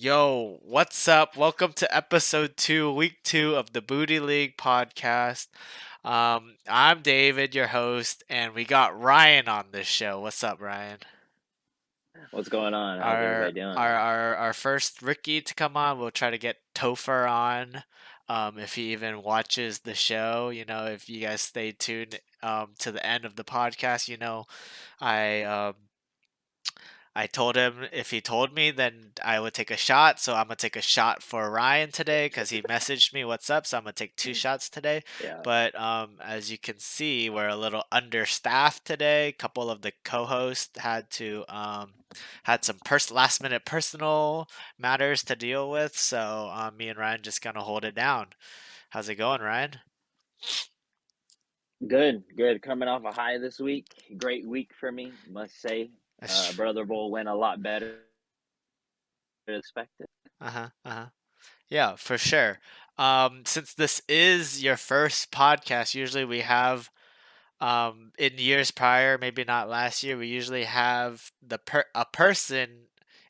Yo, what's up? Welcome to episode 2, week 2 of the Booty League podcast. I'm David, your host, and we got Ryan on this show. What's up, Ryan? What's going on? How's Our everybody doing? our first rookie to come on. We'll try to get Topher on, if he even watches the show. If you guys stay tuned to the end of the podcast, I told him if he told me, then I would take a shot. So I'm gonna take a shot for Ryan today because he messaged me what's up. So I'm gonna take two shots today. Yeah, But as you can see, we're a little understaffed today. A couple of the co-hosts had some last minute personal matters to deal with. So me and Ryan just gonna hold it down. How's it going, Ryan? good. Coming off a high this week. Great week for me, must say. Uh Brother Bowl went a lot better than expected. huh. Uh huh. Yeah, for sure. Since this is your first podcast, usually we have in years prior, maybe not last year, we usually have a person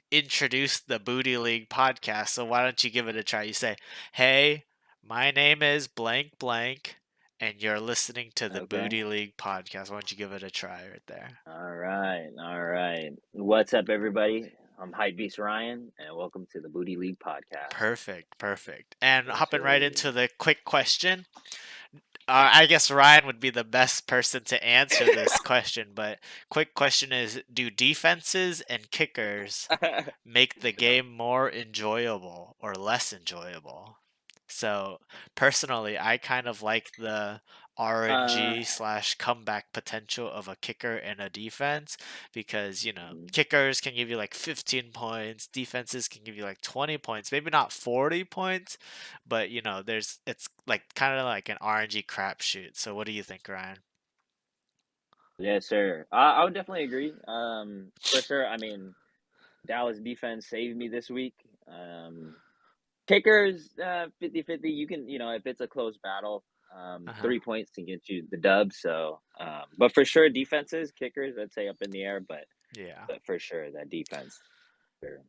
introduce the Booty League podcast. So why don't you give it a try? You say, "Hey, my name is blank blank, and you're listening to the Okay. Booty League podcast." Why don't you give it a try right there? All right. What's up, everybody? I'm Hypebeast Ryan, and welcome to the Booty League podcast. Perfect, perfect. And Yes, hopping right sir. into the quick question. I guess Ryan would be the best person to answer this question, but quick question is, do defenses and kickers make the game more enjoyable or less enjoyable? So personally, I kind of like the uh, RNG slash comeback potential of a kicker and a defense because, mm, kickers can give you like 15 points, defenses can give you like 20 points, maybe not 40 points, but it's like kind of like an RNG crapshoot. So what do you think, Ryan? yes, sir. I would definitely agree. For sure. I mean, Dallas defense saved me this week. Kickers, 50-50. You can, if it's a close battle, Uh-huh. 3 points can get you the dub. So, but for sure, defenses, kickers, I'd say up in the air, but Yeah. but for sure that defense. Sure.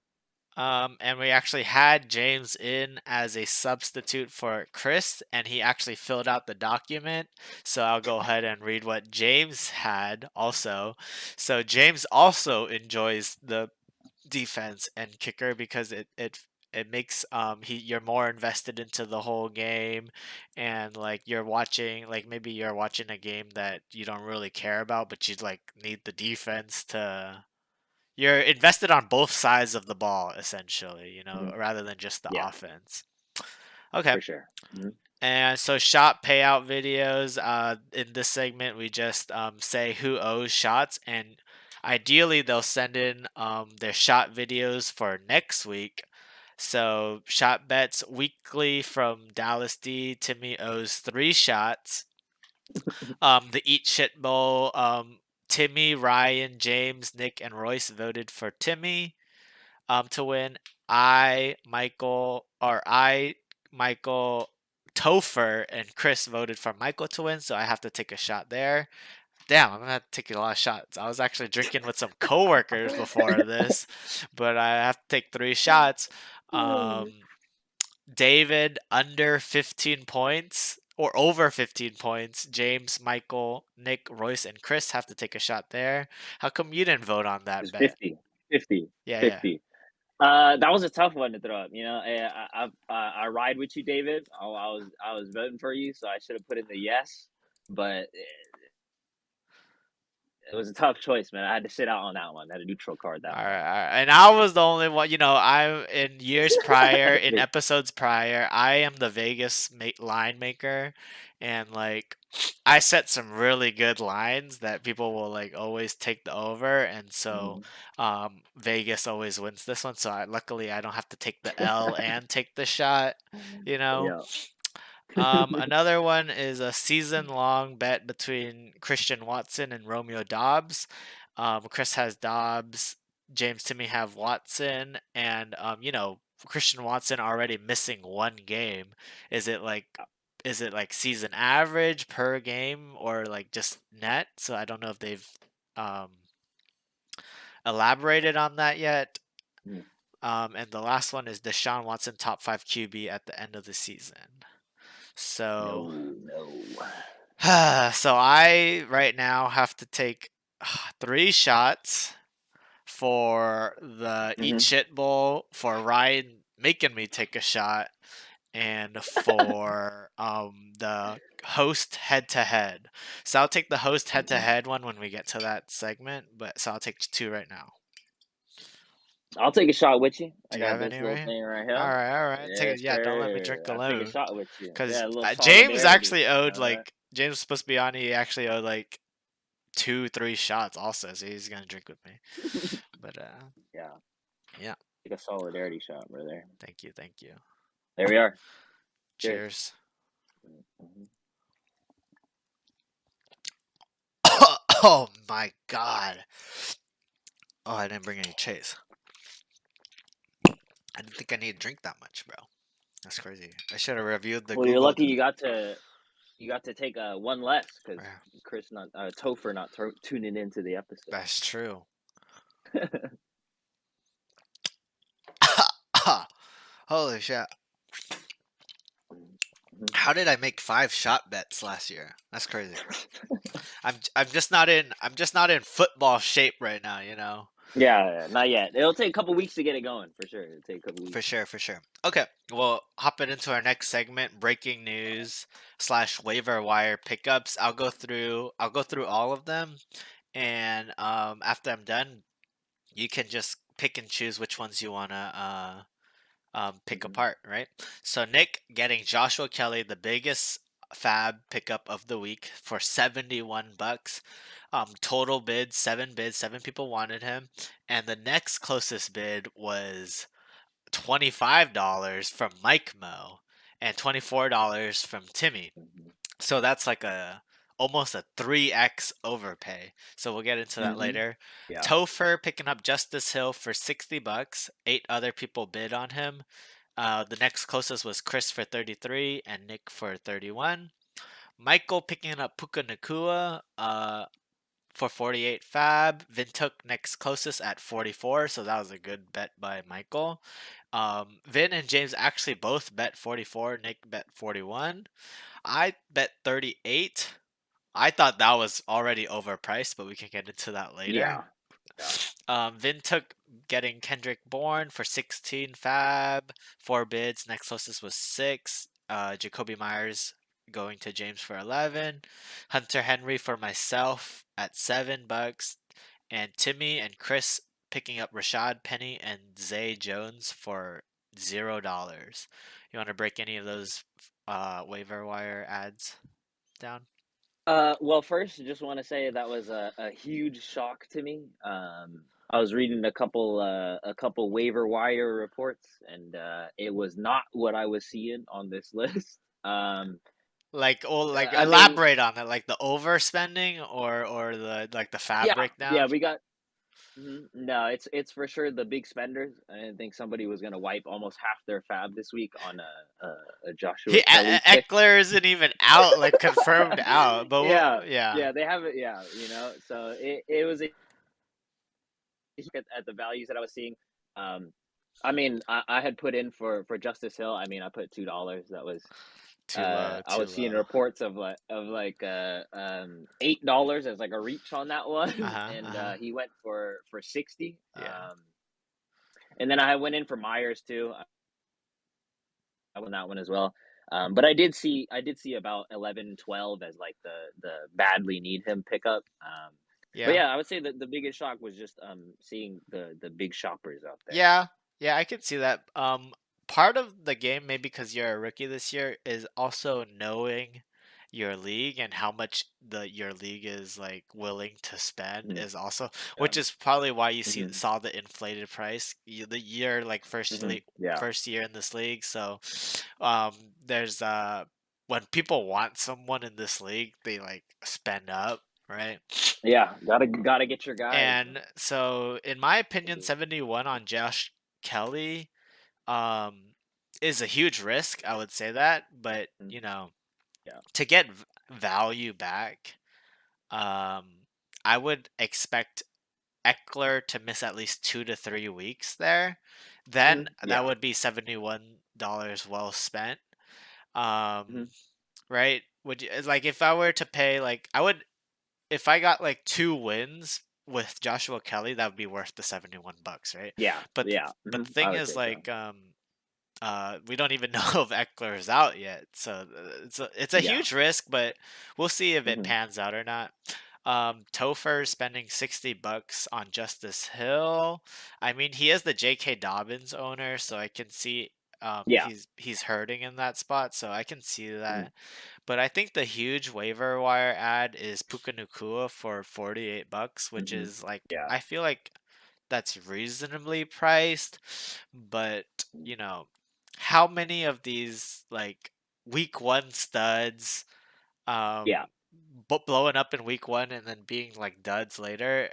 And we actually had James in as a substitute for Chris, and he actually filled out the document. So I'll go ahead and read what James had also. So James also enjoys the defense and kicker because it makes you're more invested into the whole game, and like you're watching, like maybe you're watching a game that you don't really care about, but you like need the defense to you're invested on both sides of the ball, essentially, Mhm. rather than just the Yeah, offense. Okay. for sure. And so shot payout videos. In this segment, we just say who owes shots, and ideally they'll send in their shot videos for next week. So shot bets weekly from Dallas D. Timmy owes 3 shots. The Eat Shit Bowl. Timmy, Ryan, James, Nick, and Royce voted for Timmy to win. I, Michael, Topher, and Chris voted for Michael to win, so I have to take a shot there. Damn, I'm gonna have to take a lot of shots. I was actually drinking with some coworkers before this, but I have to take 3 shots. Um, David under 15 points or over 15 points. James, Michael, Nick, Royce, and Chris have to take a shot there. How come you didn't vote on that It's bet? 50, 50, Yeah, yeah. 50. That was a tough one to throw up. I ride with you, David. I was voting for you, so I should have put in the yes, but it was a tough choice, man. I had to sit out on that one. I had a neutral card that All one. right, all right. And I was the only one, I in years prior, in Me. episodes prior, I am the line maker, and like I set some really good lines that people will like always take the over, and so Mhm. Vegas always wins this one. So luckily I don't have to take the L and take the shot, you know. Yeah. Another one is a season-long bet between Christian Watson and Romeo Dobbs. Chris has Dobbs, James Timmy have Watson, and Christian Watson already missing 1 game. Is it like is it like season average per game or like just net? So I don't know if they've um elaborated on that yet. And the last one is Deshaun Watson, top 5 QB at the end of the season. So, No, no. so I right now have to take 3 shots for the Eat Hmm. Shit Bowl, for Ryan making me take a shot, and for the host head to head. So I'll take the host head to head one when we get to that segment, but so I'll take 2 right now. I'll take a shot with you. I Do you got have this any little right here? thing right here. All right. Take it. Yes, Yeah, don't let me sir. drink I'll take a alone. shot with you. Because Yeah, a little James solidarity. actually You owed know that? like James was supposed to be on. He actually owed like 2, 3 shots also, so he's gonna drink with me. But Yeah, yeah. take a solidarity shot, brother. Thank you, thank you. There we are. Cheers. Cheers. Mhm. Oh my god. Oh, I didn't bring any chase. I didn't think I need to drink that much, bro. That's crazy. I should have reviewed the Well, you're Google. lucky you got to take one less because Yeah, Chris not Topher not tuning into the episode. that's true. Holy shit. Mhm. How did I make 5 shot bets last year? That's crazy. I'm just not in football shape right now, you know. Yeah, not yet. It'll take a couple weeks to get it going for sure. It'll take a couple For weeks. sure, for sure. Okay, well, hopping into our next segment, breaking news slash waiver wire pickups. I'll go through all of them, and after I'm done, you can just pick and choose which ones you wanna pick Hmm. apart, right? So Nick getting Joshua Kelly, the biggest fab pickup of the week for $71. Total bid, 7 bids, 7 people wanted him, and the next closest bid was $25 from Mike Mo and $24 from Timmy. Hmm. So that's like a almost a 3x overpay. So we'll get into that Hmm. later. Yeah. Topher picking up Justice Hill for $60. 8 other people bid on him. The next closest was Chris for 33 and Nick for 31. Michael picking up Puka Nakua for 48 fab. Vin took next closest at 44, so that was a good bet by Michael. Vin and James actually both bet 44. Nick bet 41. I bet 38. I thought that was already overpriced, but we can get into that later. Yeah. Yeah. Vin took getting Kendrick Bourne for 16 fab, 4 bids. Next closest was 6. Jacoby Myers going to James for 11. Hunter Henry for myself at $7. And Timmy and Chris picking up Rashad Penny and Zay Jones for $0. You want to break any of those waiver wire ads down? Well, first, I just want to say that was a huge shock to me. I was reading a couple waiver wire reports, and it was not what I was seeing on this list. Like, oh, like I mean, elaborate on it, like the overspending or the like the fab yeah, yeah, breakdown. we got. Mhm. No, it's for sure the big spenders. I didn't think somebody was gonna wipe almost half their fab this week on a Joshua Kelly pick. Eckler isn't even out, like confirmed out, but Yeah, yeah, yeah, they have it. Yeah, so it was at the values that I was seeing. Um, I mean, I had put in for Justice Hill. I mean, I put $2. That was too low, I too was seeing low. reports of $8 as like a reach on that Uh one, huh, and uh huh. he went for 60. Yeah, And then I went in for Myers too. I won that one as well. But I did see about 11, 12 as like the badly need him pickup. But yeah. yeah, I would say that the biggest shock was just seeing the big shoppers out there. Yeah, yeah, I can see that. Part of the game, maybe because you're a rookie this year, is also knowing your league and how much your league is like willing to spend Mhm. is also, Yeah. which is probably why you Hmm. saw the inflated price. The year like Hmm. Yeah. first year in this league, so um, there's when people want someone in this league, they like spend up, right? Yeah. Gotta get your guys. And so, in my opinion, 71 on Josh Kelly um, is a huge risk. I would say that, but Mhm. Yeah. to get value back, um, I would expect Eckler to miss at least 2 to 3 weeks there. then that Yeah. would be $71 well spent. Um, Mhm. right? Would you like if I were to pay like I would if I got like 2 wins with Joshua Kelly, that would be worth the $71, right? Yeah. But Yeah. but the I thing would is say so. like we don't even know if Eckler is out yet, so it's a Yeah. huge risk, but we'll see if it Mhm. pans out or not. Topher spending $60 on Justice Hill. I mean, he is the J.K. Dobbins owner, so I can see Yeah. he's hurting in that spot, so I can see Mhm. that. But I think the huge waiver wire ad is Puka Nacua for $48, which Mhm. is like Yeah. I feel like that's reasonably priced, but how many of these like week one studs Yeah. but blowing up in week one and then being like duds later?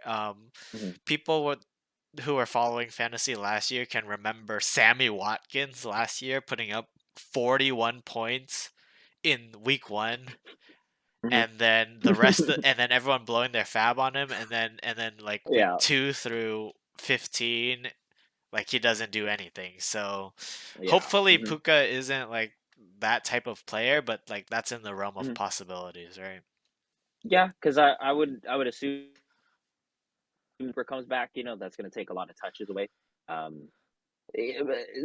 Mhm. People who are following fantasy last year can remember Sammy Watkins last year putting up 41 points in week one, Mhm. and then the rest and then everyone blowing their fab on him, and then like week Yeah. 2 through 15, like he doesn't do anything. So Yeah. hopefully Mhm. Puka isn't like that type of player, but like that's in the realm of Mhm. possibilities, right? Yeah, 'cause I would assume Cooper comes back, that's gonna take a lot of touches away. Um,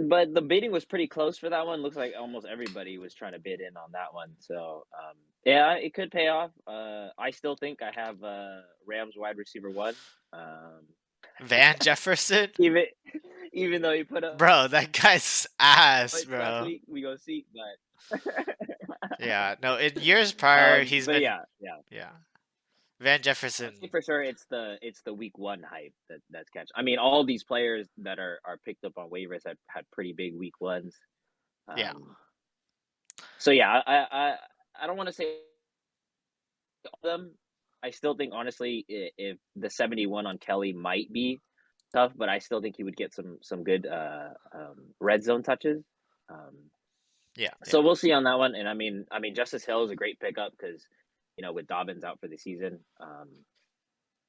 but the bidding was pretty close for that one. Looks like almost everybody was trying to bid in on that one. So, yeah, it could pay off. I still think I have Rams wide receiver one. Um, Van Jefferson, even even though he put up bro, that guy's ass, points last bro. week, we go see. But Yeah, no, in years prior he's but been yeah, yeah. yeah. Van I'd say Jefferson, for sure it's the week one hype that's catch. I mean, all these players that are picked up on waivers have had pretty big week ones. yeah. Um, so yeah, I don't want to say all of them. I still think honestly, if the 71 on Kelly might be tough, but I still think he would get some good red zone touches. Um, Yeah, so yeah. we'll see on that one. And I mean, Justice Hill is a great pickup because with Dobbins out for the season,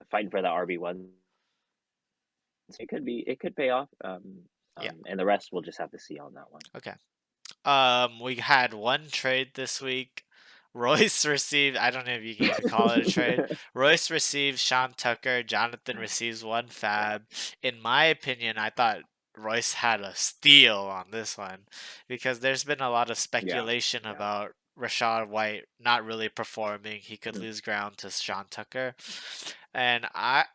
fighting for the RB1. It could pay off. Yeah. And the rest we'll just have to see on that one. Okay. We had one trade this week. Royce received, I don't know if you can even call it a trade. Royce receives Sean Tucker. Jonathan receives one fab. In my opinion, I thought Royce had a steal on this one because there's been a lot of Yeah, speculation yeah. about Rashad White not really performing. He could Mhm. lose ground to Sean Tucker. And I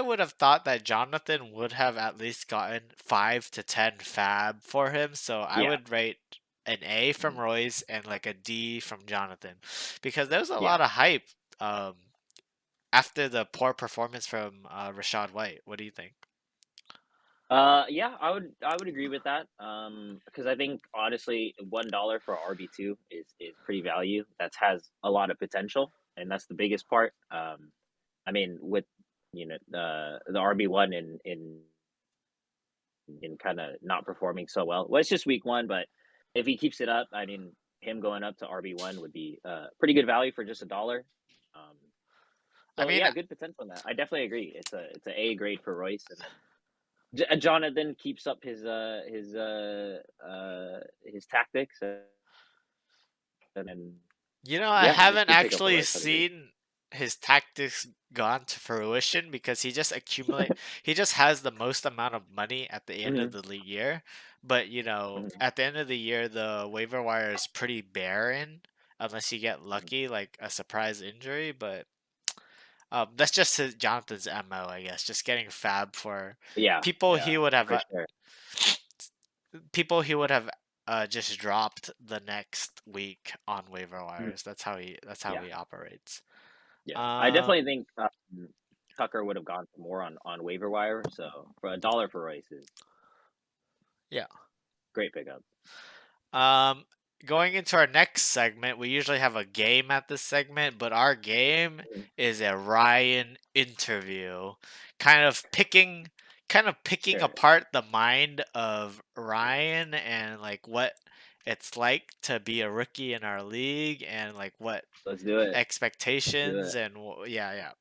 would have thought that Jonathan would have at least gotten 5 to 10 fab for him. So I Yeah, would rate an A from mhm, Royce and like a D from Jonathan because there's a yeah. lot of hype um, after the poor performance from Rashad White. What do you think? Yeah, I would agree with that. Because I think honestly, $1 for RB2 is pretty value. That has a lot of potential, and that's the biggest part. I mean, with the RB1 in kind of not performing so well. Well, it's just week one, but if he keeps it up, I mean, him going up to RB1 would be pretty good value for just $1. Um, I so mean, yeah, good potential in that. I definitely agree. It's a A grade for Royce, and then Jonathan keeps up his tactics, and then I yeah, haven't good pick up for actually Royce. I'd agree. seen his tactics gone to fruition because he just has the most amount of money at the end of Hmm. the year. But Hmm. at the end of the year, the waiver wire is pretty barren unless you get Hmm. lucky, like a surprise injury. But that's just Jonathan's MO, I guess, just getting fab for Yeah, people yeah, he would have for sure. people he would have just dropped the next week on waiver Mhm. wires. That's how Yeah, he operates. yeah. I Um, definitely think Tucker would have gone for more on waiver wire. So for $1 for Royce is yeah. great pickup. Um, Going into our next segment, we usually have a game at this segment, but our game Mhm. is a Ryan interview, kind of picking Sure. apart the mind of Ryan and like what it's like to be a rookie in our league and like what Let's do it. Let's do expectations it. and yeah, yeah.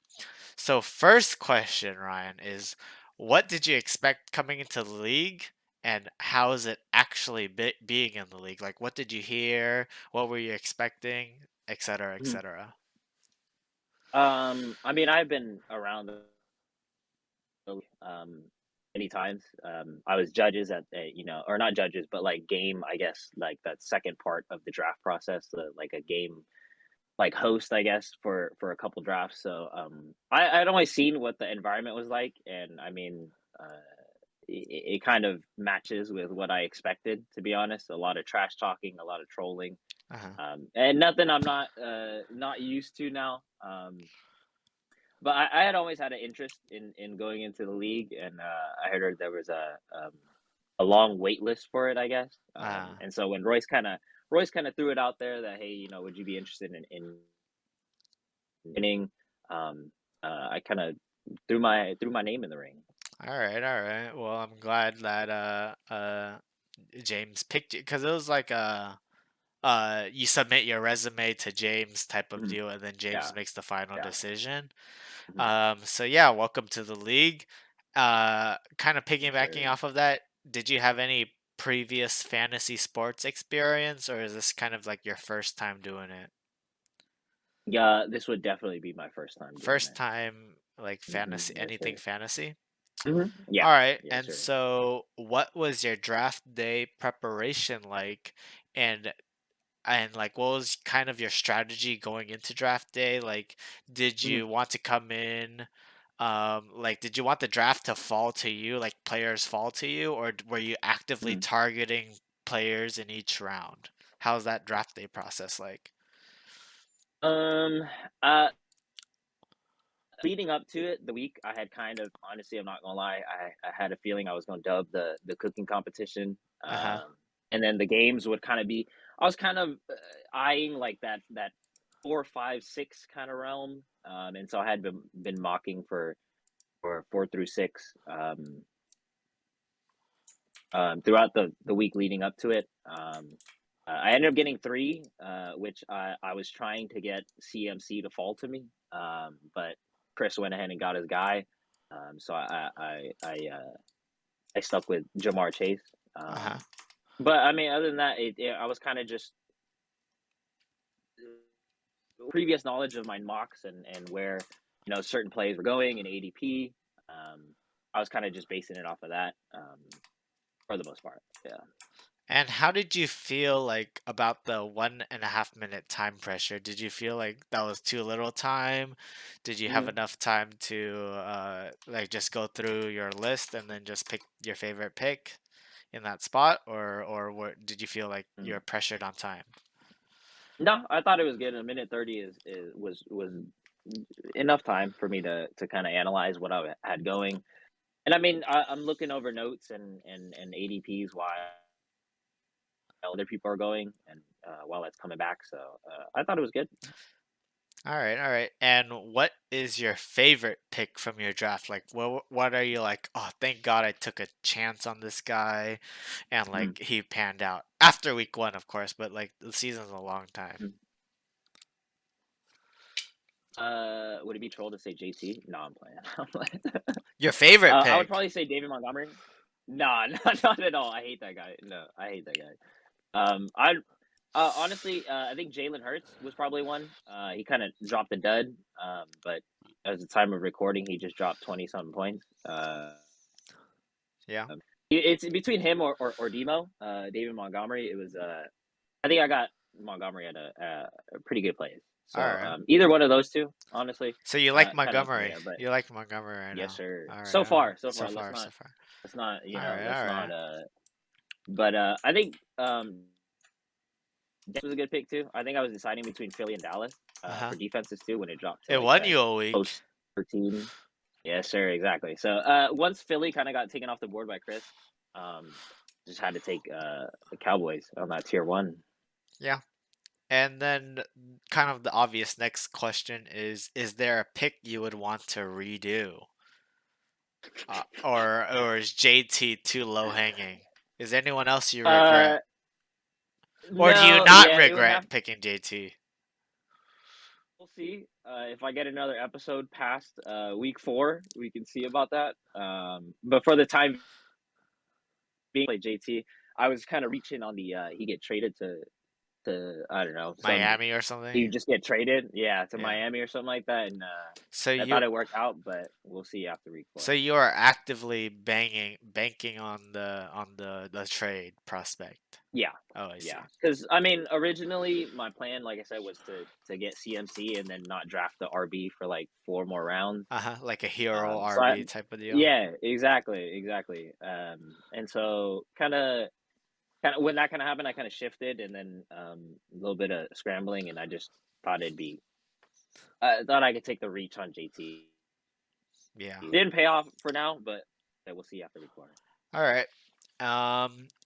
So first question, Ryan, is what did you expect coming into the league and how is it actually being in the league? Like, what did you hear? What were you expecting, et cetera, et Mhm. cetera? I mean, I've been around um many times. I was judges at or not judges, but like game, I guess, like that second part of the draft process, like a game like host, I guess, for a couple drafts. So I'd only seen what the environment was like, and I mean, it kind of matches with what I expected, to be honest. A lot of trash talking, a lot of trolling, Uh-huh. and nothing I'm not used to now. But I had always had an interest in going into the league, and I heard there was a long wait list for it, I guess. Uh, And so when Royce kind of threw it out there that, hey, would you be interested in winning? I kind of threw my name in the ring. all right, all right. Well, I'm glad that James picked you because it was like you submit your resume to James type of Mhm. deal, and then James Yeah, makes the final yeah. decision. Mhm. So yeah, welcome to the league. Kind of piggybacking Sure. off of that, did you have any previous fantasy sports experience, or is this kind of like your first time doing it? Yeah, this would definitely be my first time doing First it. time, like fantasy, Yes, anything sir. fantasy? Yeah, All right. yes, And sir. so, what was your draft day preparation like? And like what was kind of your strategy going into draft day? Like, did Mhm. you want to come in like did you want the draft to fall to you, like players fall to you, or were you actively Mhm. targeting players in each round? How's that draft day process like? Um, uh, Leading up to it, the week, I had kind of honestly, I'm not gonna lie, I had a feeling I was gonna dub the cooking competition. Uh-huh. And then the games would kind of be, I was kind of eyeing like that 4, 5, 6 kind of realm. And so I had been mocking for 4 through 6 throughout the week leading up to it. I ended up getting 3, which I was trying to get CMC to fall to me, but Chris went ahead and got his guy. So I stuck with Jamar Chase. Uh-huh. But I mean, other than that, I was kind of just previous knowledge of my mocks and where certain plays were going in ADP. Um, I was kind of just basing it off of that for the most part. Yeah. And how did you feel like about the 1.5 minute time pressure? Did you feel like that was too little time? Did you have Mm. enough time to like just go through your list and then just pick your favorite pick in that spot, or did you feel like Mm. you're pressured on time? No, I thought it was good. A minute 30 was enough time for me to kind of analyze what I had going. And I mean, I'm looking over notes and ADPs while other people are going and while it's coming back. So I thought it was good. All right, all right. And what is your favorite pick from your draft? Like, what are you like? Oh, thank God I took a chance on this guy, and Mm, like he panned out after week one, of course. But like the season's a long time. mm. Would it be troll to say JT? No, I'm playing. I'm playing. Your favorite I would pick? probably say David Montgomery. No, not at all. I hate that guy. No, I hate that guy. I honestly, I think Jalen Hurts was probably one. He kind of dropped the dud, but at the time of recording, he just dropped 20 something points. Yeah. It's between him or Demo, David Montgomery. It was I think I got Montgomery at a pretty good place. All So right. either one of those two, honestly, So you like kind of up in the Montgomery? air. But You like Montgomery right yes, now? sir. All right. So All right. far, so So far. Let's far, not so far. let's not All right. let's All not. right. But I think Dallas was a good pick too. I think I was deciding between Philly and Dallas Uh huh. for defenses too when it dropped to It like won the you a week. post 13. Yes, sir, exactly. So once Philly kind of got taken off the board by Chris, um, just had to take the Cowboys on that tier one. Yeah. And then, kind of the obvious next question is there a pick you would want to redo? Or is JT too low hanging? Is there anyone else you Uh, regret? Or do you no, not yeah, it would have. regret picking JT? We'll see. If I get another episode past week 4, we can see about that. But for the time being like JT, I was kind of reaching on the he get traded to I don't know some Miami or something? he just get traded, yeah, to Yeah. Miami or something like that, and So I you thought it worked out, but we'll see after week so 4. you are actively banking on the trade prospect. Yeah, Oh, I yeah. see. Because I mean, originally my plan, like I said, was to get CMC and then not draft the RB for like 4 more rounds. Uh-huh, like a hero So I, RB type of deal. yeah, exactly, exactly. And so kind of when that kind of happened, I kind of shifted, and then a little bit of scrambling, and I just thought it'd be, I thought I could take the reach on JT. Yeah. It didn't pay off for now, but we'll see after week 4. All right.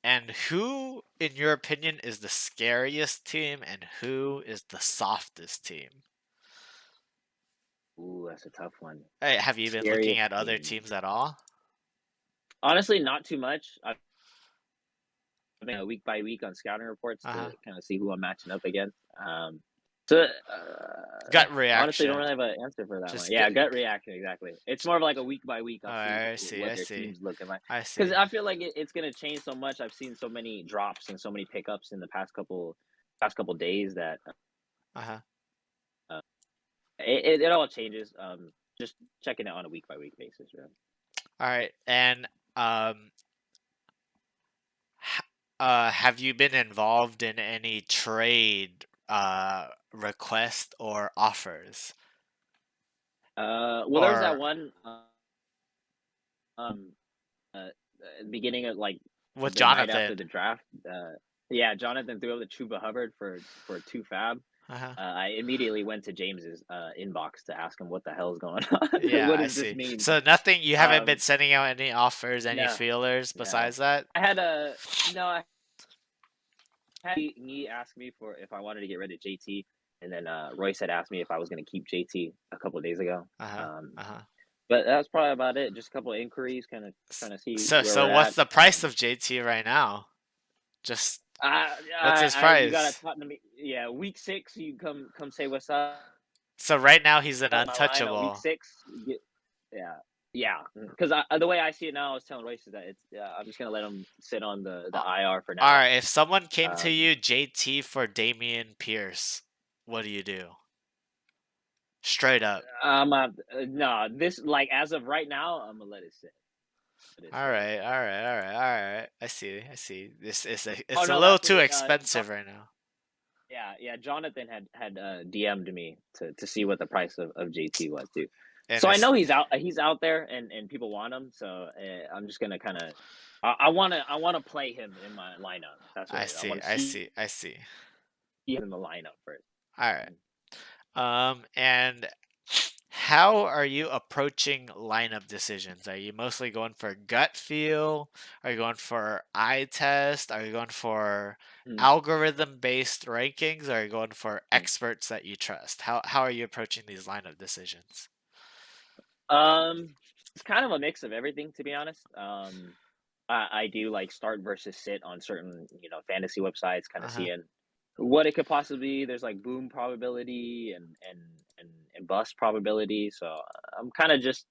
And who, in your opinion, is the scariest team and who is the softest team? Ooh, that's a tough one. Have you been looking Scariest at other team. teams at all? Honestly, not too much. I've been week by week on scouting reports to Uh-huh. kind of see who I'm matching up against. So Gut honestly, don't reaction. really have an answer for that one. Just Yeah, get. gut reaction, exactly. It's more of like a week by week. I'll see I see. what I their see. team's looking like I because see. I feel like it's gonna change so much. I've seen so many drops and so many pickups in the past couple days that Uh-huh. uh, it all changes. Just checking it on a week by week basis, really. All right. And um, have you been involved in any trade request or offers Well, there was that or one um beginning of like with the night after Jonathan? the draft. Yeah, Jonathan threw up the Chuba Hubbard for 2 fab. Uh-huh. I immediately went to James's inbox to ask him what the hell is going on. Yeah, What I does this see. mean? So nothing, you haven't been Um, sending out any offers, any no, feelers no. besides that? I had a no. I had me ask me for if I wanted to get rid of JT, and then Royce had asked me if I was going to keep JT a couple of days ago. Uh-huh. Um, Uh-huh. but that's probably about it. Just a couple of inquiries, kind of trying to see So where so we're what's at. the price of JT right now? Just what's his You gotta price? talk to me. Yeah, week 6, you come say what's up. So right now he's an My line on week untouchable. 6, yeah, yeah. Because the way I see it now, I was telling Royce that it's. I'm just gonna let him sit on the Uh, IR for All now. right, if someone came to Um, you, JT for Damian Pierce, what do you do? Straight up. no, this like as of right now, I'm gonna let it sit. Let it All sit. right, all right, all right, all right. I see, I see. This is Oh it's a no, little that's what too it. expensive right now. Yeah, yeah. Jonathan had DM'd me to see what the price of JT was too. And So I it's know he's out there and people want him. So I'm just gonna kind of I want to play him in my lineup. That's what I it is. I see, want to I see see, I see. him in the lineup first. All right. And how are you approaching lineup decisions? Are you mostly going for gut feel? Are you going for eye test? Are you going for Mm, algorithm based rankings? Or are you going for mm. experts that you trust? How are you approaching these lineup decisions? It's kind of a mix of everything, to be honest. I do like start versus sit on certain fantasy websites, kind of Uh-huh. seeing what it could possibly be. There's like boom probability and bust probability. So I'm kind of just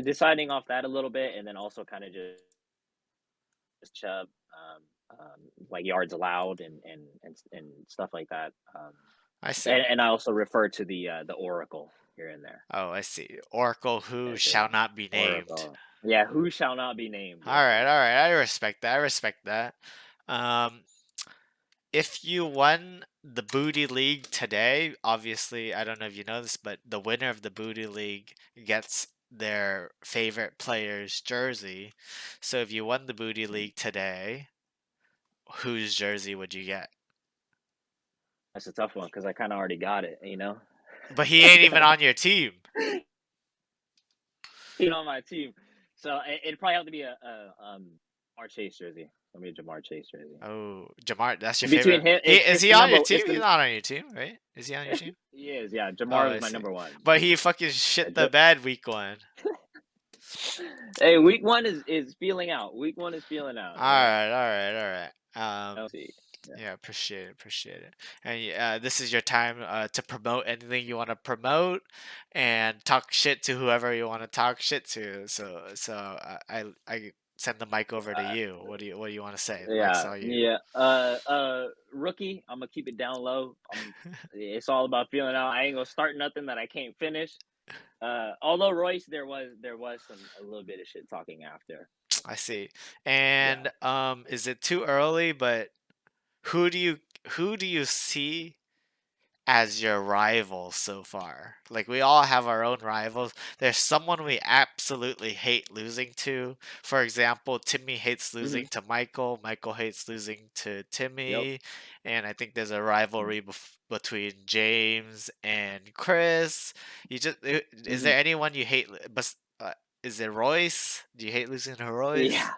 deciding off that a little bit, and then also kind of just Chubb, like yards allowed and stuff like that. I see. And I also refer to the Oracle here and there. Oh, I see. Oracle who Yes, shall not be named. Oracle. Yeah, who shall not be named. All Yes, right, sir. all right. I respect that. I respect that. Um, if you won the Booty League today, obviously, I don't know if you know this, but the winner of the Booty League gets their favorite player's jersey. So if you won the Booty Mm. League today, whose jersey would you get? That's a tough one because I kind of already got it. But he I ain't even got on your team. on my team, so it'd probably have to be a Jamar Chase jersey. Let me Jamar Chase jersey. Oh, Jamar, that's your Between favorite. him, He it's is it's he the on number. your It's team? He's the not on your team, right? Is he on your team? he is, yeah. Oh, Jamar I is my see. number one. But he fucking shit the Ja- bed week one. Hey, week 1 is feeling out. Week 1 is feeling out. All right, all right, all right. I'll see. Yeah. Yeah, appreciate it, appreciate it. And this is your time to promote anything you want to promote and talk shit to whoever you want to talk shit to. So send the mic over to Uh, you. What do you want to say? The mic's yeah, all you. yeah. Rookie, I'm gonna keep it down low. It's all about feeling out. I ain't gonna start nothing that I can't finish. Although Royce, there was some a little bit of shit talking after. I see. Yeah. And is it too early? But who do you who do you see as your rival so far? Like we all have our own rivals. There's someone we absolutely hate losing to. For example, Timmy hates Hmm. losing to Michael. Michael hates losing to Yep. Timmy, and I think there's a Mm-hmm. rivalry between James and Chris. Is Mm-hmm. there anyone you hate? But is it Royce? Do you hate losing to Royce?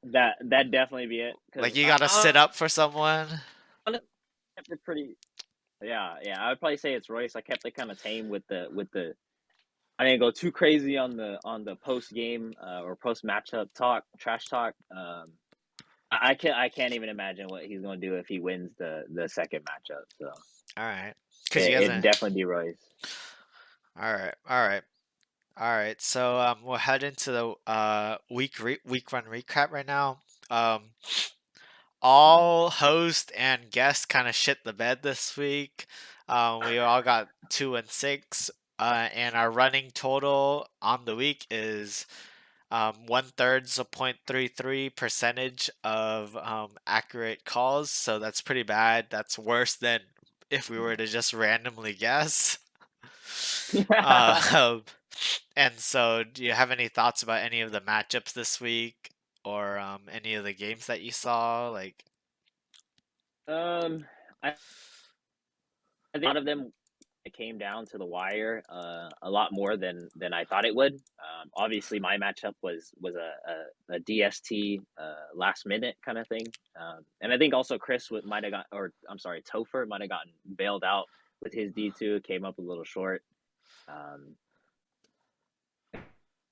Yeah, that definitely be it. Like Because you gotta sit up for someone? honestly, I kept it pretty. Yeah, yeah. I would probably say it's Royce. I kept it kind of tame with the. I didn't go too crazy on the post game or post matchup talk, trash talk. I can't even imagine what he's going to do if he wins the second matchup. So All right, because you it, guys it'd are. definitely be Royce. All right, all right. All right, so we'll head into the week one recap right now. Um, Mhm. all host and guest kind of shit the bed this week. We all got 2-6, and our running total on the week is 1/3 of 0.33 percentage of accurate calls. So that's pretty bad. That's worse than if we were to just randomly guess. Uh, and so, do you have any thoughts about any of the matchups this week, or any of the games that you saw? Like, um, I think a lot of them it came down to the wire a lot more than I thought it would. Obviously, my matchup was a DST last minute kind of thing, and I think also Chris might have got, or I'm sorry, Topher might have gotten bailed out with his D2. Came up a little short. Um,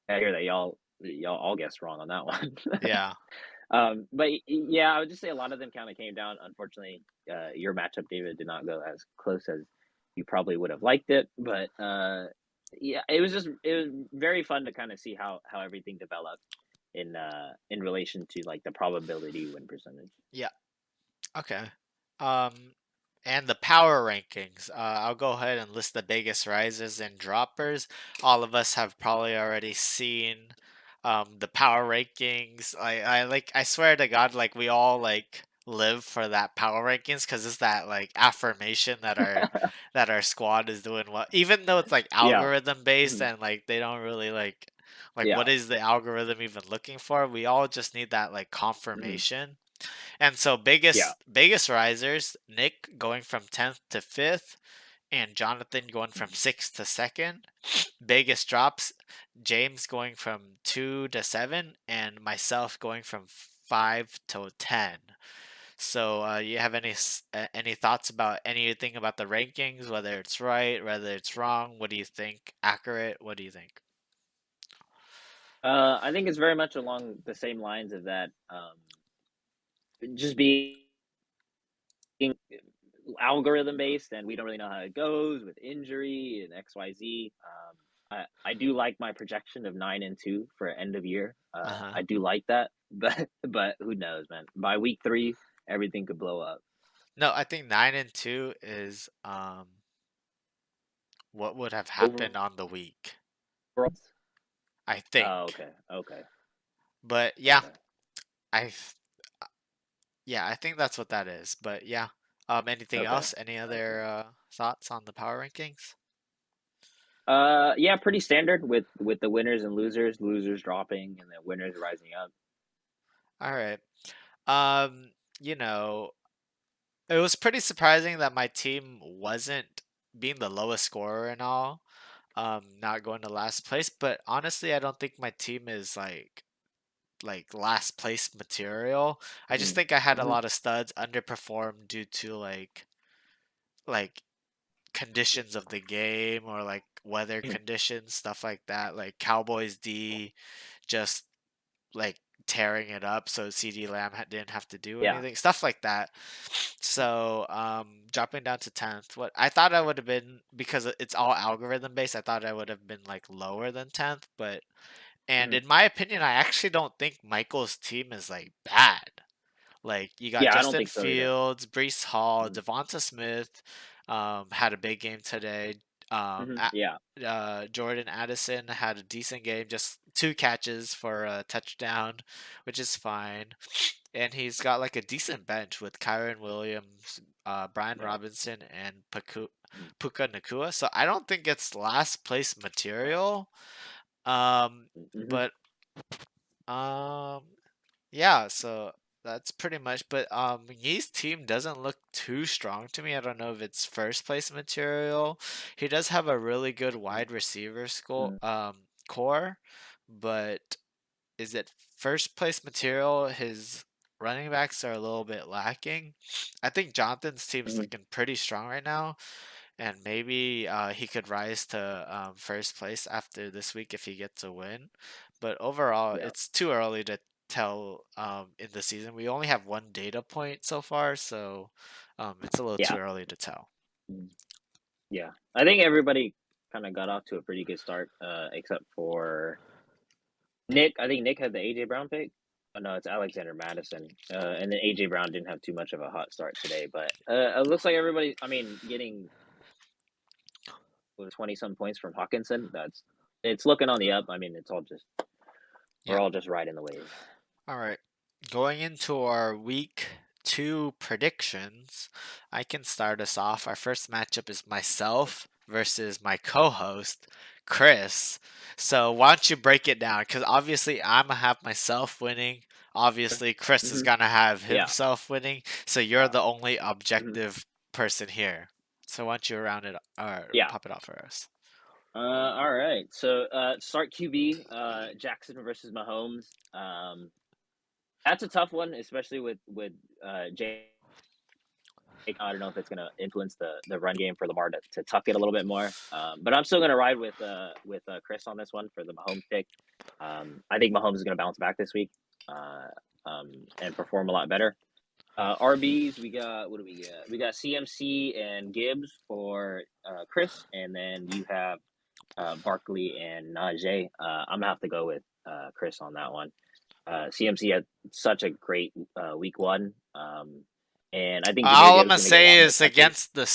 I hear that y'all all guessed wrong on that one. yeah, But yeah, I would just say a lot of them kind of came down. Unfortunately, your matchup, David, did not go as close as you probably would have liked it. But yeah, it was very fun to kind of see how everything developed in relation to like the probability win percentage. yeah, okay. Um, and the power rankings. I'll go ahead and list the biggest risers and droppers. All of us have probably already seen the power rankings. I swear to God, like we all like live for that power rankings because it's that like affirmation that our squad is doing well. Even though it's like Yeah. algorithm based Mhm. and like they don't really like Yeah. what is the algorithm even looking for? We all just need that like Mhm. confirmation. And so Yeah. biggest risers, Nick going from 10th to 5th, and Jonathan going from Mhm. 6th to 2nd. Biggest drops, James going from 2 to 7, and myself going from 5 to 10. So, you have any thoughts about anything about the rankings, whether it's right, whether it's wrong? What do you think? Accurate? What do you think? I think it's very much along the same lines of that. Just being algorithm based and we don't really know how it goes with injury and XYZ. I do like my projection of 9-2 for end of year. Uh huh. I do like that, but who knows, man? By week 3, everything could blow up. No, I think 9-2 is what would have Overall, happened on the week. I think. oh, okay, okay, But yeah, okay, I th- yeah, I think that's what that is. But yeah. Anything okay, else? Any okay. other thoughts on the power rankings? Yeah, pretty standard with the winners and losers, losers dropping and the winners rising up. All right. Um, you know, it was pretty surprising that my team wasn't being the lowest scorer and all, not going to last place, but honestly, I don't think my team is like last place material. I just Mhm, think I had a mhm, lot of studs underperform due to like conditions of the game or like weather mhm. conditions, stuff like that. Like Cowboys D just like tearing it up, so CD Lamb didn't have to do Yeah. anything, stuff like that. So dropping down to 10th, what I thought I would have been, because it's all algorithm based, I thought I would have been like lower than 10th, but And Mhm. in my opinion, I actually don't think Michael's team is like bad. Like you got Yeah, I don't Justin think so either. Fields, Brees Hall, Mhm. Devonta Smith, had a big game today. Mhm. Yeah. Jordan Addison had a decent game, just 2 catches for a touchdown, which is fine. And he's got like a decent bench with Kyron Williams, Brian Yeah. Robinson, and Mhm. Puka Nakua. So I don't think it's last place Yeah. material. Mhm. But um, yeah, so that's pretty much. But Yee's team doesn't look too strong to me. I don't know if it's first place material. He does have a really good Mhm. wide receiver Mhm. core, but is it first place material? His running backs are a little bit lacking. I think Jonathan's team's Mhm. looking pretty strong right now, and maybe he could rise to first place after this week if he gets a win. But overall, Yeah. it's too early to tell in the season. We only have one data point so far, so it's a little too Yeah. early to tell. Mhm. Yeah. I think everybody kinda got off to a pretty good start, except for Nick. I think Nick had the AJ Brown pick. Oh, no, it's Alexander Madison. And then AJ Brown didn't have too much of a hot start today, but, it looks like everybody, I mean, getting, what, 20 some points from Hawkinson, it's looking on the up. I mean, we're Yeah. all just riding the wave. All right. Going into our week 2 predictions, I can start us off. Our first matchup is myself versus my co-host, Chris. So why don't you break it down? Because obviously I'm gonna have myself winning. Obviously Chris is Mhm. gonna have Yeah. himself winning. So you're Yeah. the only Mhm. objective person here. So why don't you round it or Yeah. pop it off for us? All right. So, start QB, Jackson versus Mahomes. That's a tough one, especially with Jake. I don't know if it's going to influence the run game for Lamar to tuck it a little bit more. But I'm still going to ride with Chris on this one for the Mahomes pick. I think Mahomes is going to bounce back this week, uh, and perform a lot better. RBs, we got, what do we got? We got CMC and Gibbs for Chris, and then you have Barkley and Najee. I'm gonna have to go with Chris on that one. CMC had such a great week one, and I think Jameer All I'm Gibbs gonna is going to get a say lot more is touches. against the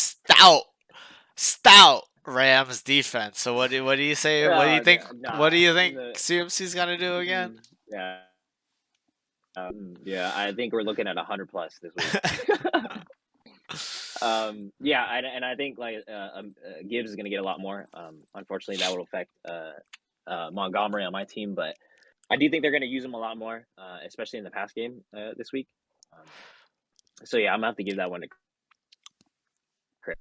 stout Rams defense. So what do you say? What do you think? What Nah, do you think the, CMC's gonna do again? yeah, yeah. I think we're looking at 100 plus this week. Yeah, and I think like Gibbs is going to get a lot more. Unfortunately, that will affect Montgomery on my team, but I do think they're going to use him a lot more, especially in the pass game this week. Um, so yeah, I'm gonna have to give that one to Chris.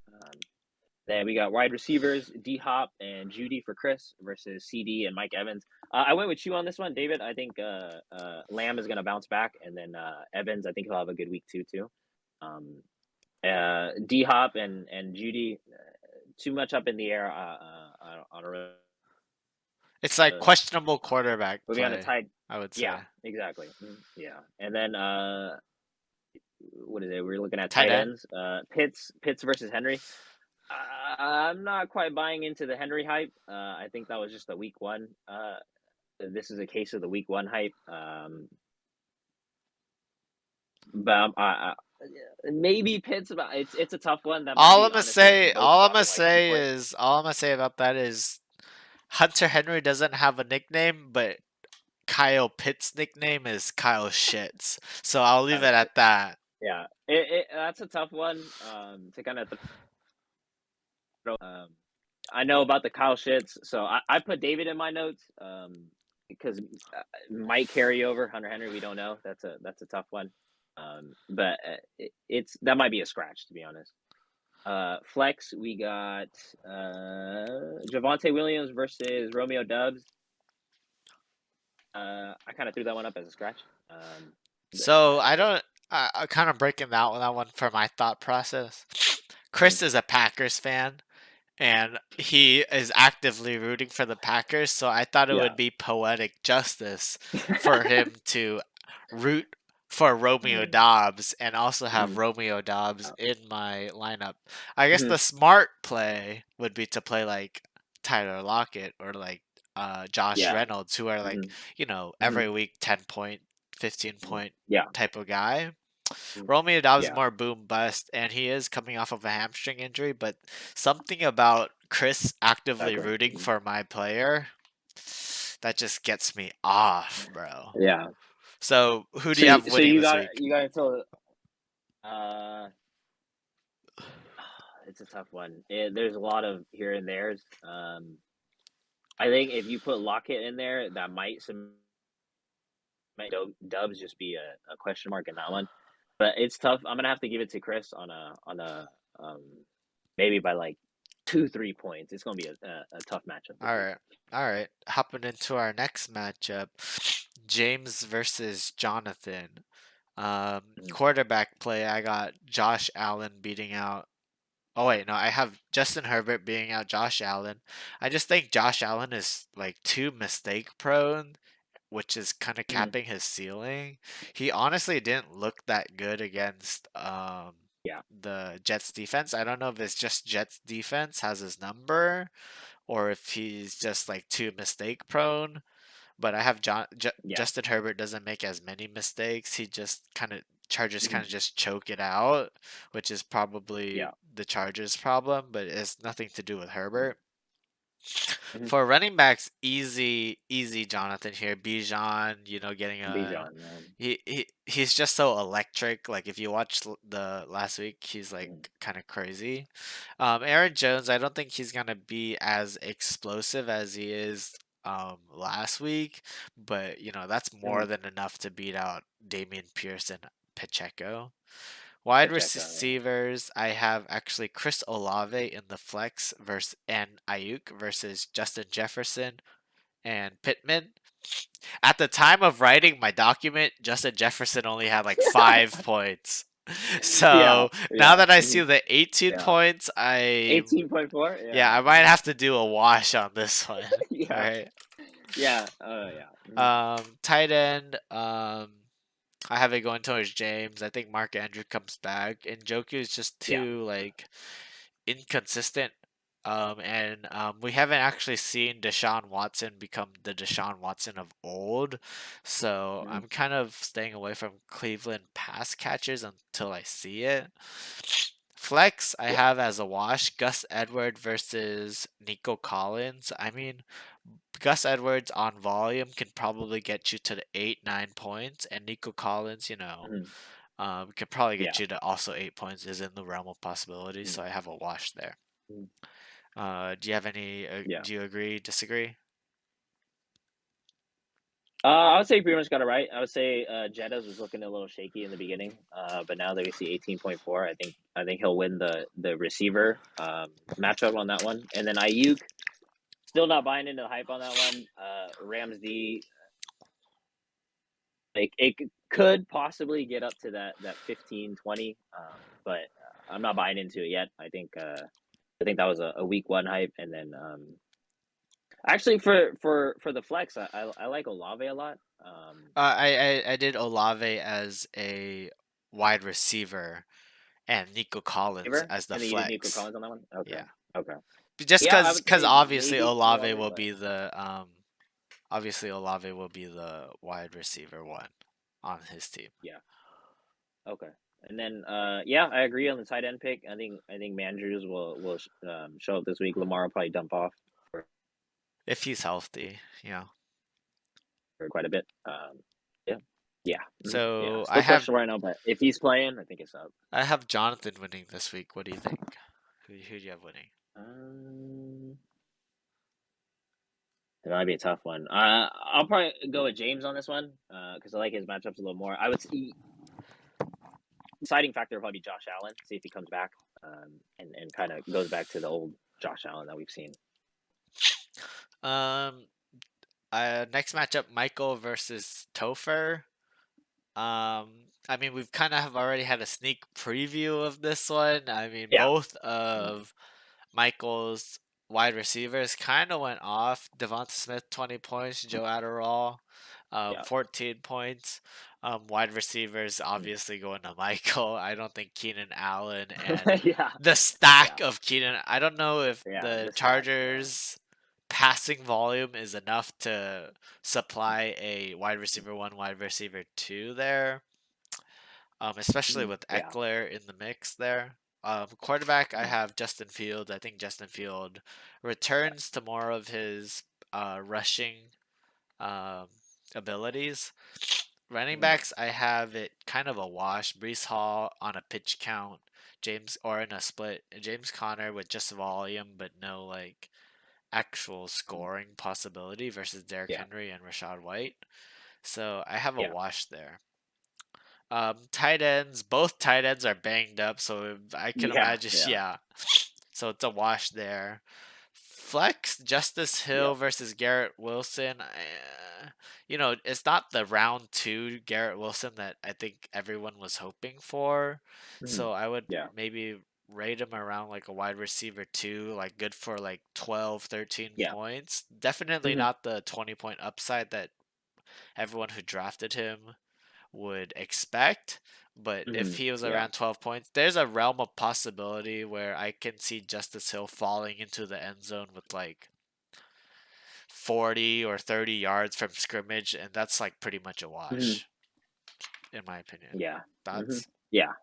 Then we got wide receivers, D Hop and Judy for Chris versus CD and Mike Evans. I went with you on this one, David. I think Lamb is going to bounce back, and then Evans, I think he'll have a good week too. Um, D Hop and Judy, too much up in the air. I don't really. It's like questionable quarterback Moving on to play, tight. I would Yeah, say. exactly. Yeah, and then what is it? We're looking at Tight tight end. ends. Pitts versus Henry. I'm not quite buying into the Henry hype. I think that was just a week one. This is a case of the week one hype. But maybe Pitts. But it's a tough one. That might All be I'm gonna honestly say, both dropping like 2 points. all I'm gonna say about that is Hunter Henry doesn't have a nickname, but Kyle Pitt's nickname is Kyle Shits. So I'll leave it Shit. at that. Yeah, that's a tough one to kind of throw. I know about the Kyle shits, so I put David in my notes because might carry over Hunter Henry. We don't know. That's a tough one, but it's that might be a scratch to be honest. Flex, we got Javante Williams versus Romeo Dubs. I kind of threw that one up as a scratch. So I don't. I kind of breaking that one for my thought process. Mhm. Chris is a Packers fan, and he is actively rooting for the Packers, so I thought it Yeah. would be poetic justice for him to root for Romeo Mm, Dobbs and also have mm, Romeo Dobbs yeah. in my lineup. I guess Mhm. the smart play would be to play like Tyler Lockett or like Josh Yeah. Reynolds, who are like, Mhm. every Mhm. week 10 point, 15 Mhm. point Yeah. type of guy. Mhm. Romeo Dobbs Yeah. more boom bust, and he is coming off of a hamstring injury, but something about Chris actively Exactly. rooting Mhm. for my player that just gets me off, bro. Yeah. So who do So you have so winning this week? you got until uh it's a tough one. There's a lot of here and there's. I think if you put Lockett in there, that might Dubs just be a question mark in that one. But it's tough. I'm gonna have to give it to Chris on a um maybe by like 2 3 points. It's gonna be a tough matchup this All week. right. All right. Hopping into our next matchup, James versus Jonathan. Mhm. Quarterback play, I got Josh Allen beating out. Oh wait, no, I have Justin Herbert beating out Josh Allen. I just think Josh Allen is like too mistake prone, which is kind of Mhm. capping his ceiling. He honestly didn't look that good against Yeah. the Jets defense. I don't know if it's just Jets defense has his number or if he's just like too mistake prone. But I have Yeah. Justin Herbert doesn't make as many mistakes. He just kind of Chargers kind Mhm. of just choke it out, which is probably Yeah. the Chargers' problem, but it's nothing to do with Mhm. Herbert. Mhm. For running backs, easy Jonathan here. Bijan, getting a Bijan, man. he's just so electric. Like if you watch the last week, he's like Mhm. kind of crazy. Aaron Jones, I don't think he's gonna be as explosive as he is last week, but that's more Mhm. than enough to beat out Damian Pierce and Pacheco. Wide Pacheco, yeah. receivers, I have actually Chris Olave in the flex versus and Ayuk versus Justin Jefferson and Pittman. At the time of writing my document, Justin Jefferson only had like 5 points. Yeah, So now yeah, that I see mhm, the 18 yeah. points, 18.4? yeah, Yeah, I might mhm. have to do a wash on this one. All Yeah, right. yeah, yeah, mhm, Tight end. I have it going towards James. I think Mark Andrew comes back, and Joku is just yeah, too like inconsistent. And we haven't actually seen Deshaun Watson become the Deshaun Watson of old. So mhm, I'm kind of staying away from Cleveland pass catchers until I see it. Flex, I yeah, have as a wash Gus Edward versus Nico Collins. I mean, Gus Edwards on volume can probably get you to the 8, 9 points, and Nico Collins, mhm, can probably get yeah, you to also 8 points is in the realm of possibilities. mhm, So I have a wash there. mhm, Do you have any? yeah. Do you agree? Disagree? I would say you pretty much got it right. I would say, Jettas was looking a little shaky in the beginning, but now that we see 18.4, I think he'll win the receiver, matchup on that one, and then Ayuk, still not buying into the hype on that one. Rams D, like, could possibly get up to that 15 20, but, I'm not buying into it yet. I think that was a week 1 hype, and then, actually for the flex, I like Olave a lot. I did Olave as a wide receiver and Nico Collins Receiver, as the and then you did Nico flex. Collins on that one? Okay. Yeah, Okay. just Yeah, I would because say obviously maybe Olave Olave, will but be the wide receiver one on his team yeah. Okay. And then, yeah, I agree on the tight end pick. I think Mandrews will show up this week. Lamar will probably dump off if he's healthy. for quite a bit. Yeah. Yeah. Mhm. Yeah. So Still question right now, but if he's playing, I think it's up. I have Jonathan winning this week. What do you think? Who do you have winning? Um, it might be a tough one. I'll probably go with James on this one because I like his matchups a little more. I would say deciding factor will probably be Josh Allen. See if he comes back and kind of goes back to the old Josh Allen that we've seen. Um, Next matchup, Michael versus Topher. I mean, we've kind of have already had a sneak preview of this one. I mean, Yeah. both Mhm. of Michael's wide receivers kind of went off. Devonta Smith, 20 points. Joe Adderall, Yeah. 14 points. Wide receivers Mm. obviously going to Michael. I don't think Keenan Allen and Yeah. the Yeah. stack of Keenan. I don't know if Yeah. the The stack. Yeah. Chargers passing volume is enough to supply a wide receiver 1, wide receiver 2 there. Especially Mhm. with Yeah. Eckler in the mix there. Quarterback, I Mhm. have Justin Field. I think Justin Field returns to more of his rushing um, abilities. Running Mhm. backs, I have it kind of a wash. Brees Hall on a pitch count, James or in a split. James Conner with just volume but no like actual Mhm. scoring possibility versus Derrick Yeah. Henry and Rashad White. So I have a Yeah. wash there. Tight ends, both tight ends are banged up, so I can Yeah. imagine, Yeah. yeah. So it's a wash there. Flex, Justice Hill Yep. versus Garrett Wilson. It's not the round 2 Garrett Wilson that I think everyone was hoping for. Mhm. So I would Yeah. maybe rate him around like a wide receiver 2, like good for like 12, 13 Yeah. points. Definitely Mhm. not the 20-point upside that everyone who drafted him would expect. But if Mhm. he was Yeah. around 12 points, there's a realm of possibility where I can see Justice Hill falling into the end zone with like 40 or 30 yards from scrimmage, and that's like pretty much a Mhm. wash, in my opinion. Yeah. Mhm. Thoughts? Yeah.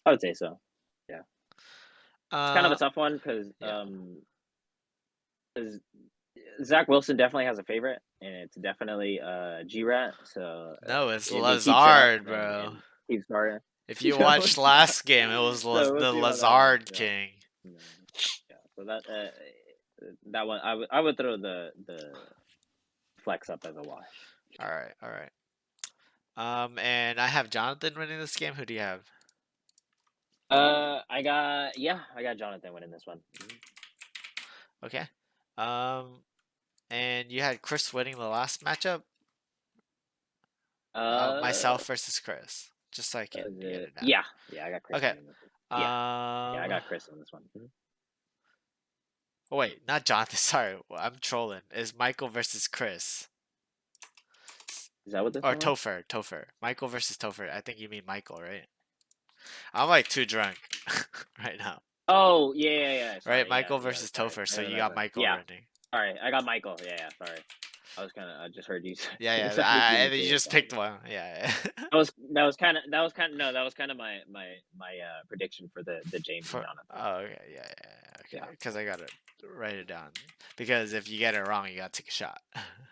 I would say so. Yeah. It's kind of a Uh, tough one because yeah. 'cause Zach Wilson definitely has a favorite, and it's definitely G-Rat. So No, it's if he keeps it up Lazard, bro. and keeps starting, If you so watched last game, it was so we'll the see about that one. Lazard So King. yeah, yeah. So that one I would throw the flex up as a wash. All right, all right. And I have Jonathan winning this game. Who do you have? I got Jonathan winning this one. Mhm. Okay. Um, and you had Chris winning the last matchup. Uh, Myself versus Chris, just so I can is get it? it down. Yeah, I got Chris Okay. winning this one. Yeah, yeah, I Um. got Chris on this one. Mhm. Oh wait, not Jonathan. Sorry, I'm trolling. Is Michael versus Chris Is that what this or one was? Topher? Topher. Michael versus Topher. I think you mean Michael, right? I'm like too drunk right now. Oh, yeah, yeah, yeah. Right, Sorry, yeah, Michael yeah. versus Sorry, Topher. I So you got remember. Michael Yeah, running. sorry, I got Michael. Yeah, yeah. Sorry, I just heard you Yeah, yeah. sound like you And didn't you say it. just picked one. Yeah, yeah. That was kind of my prediction for the James and For Jonathan. oh, okay, yeah, yeah, okay. Yeah, Because I gotta write it down. Because if you get it wrong, you gotta take a shot.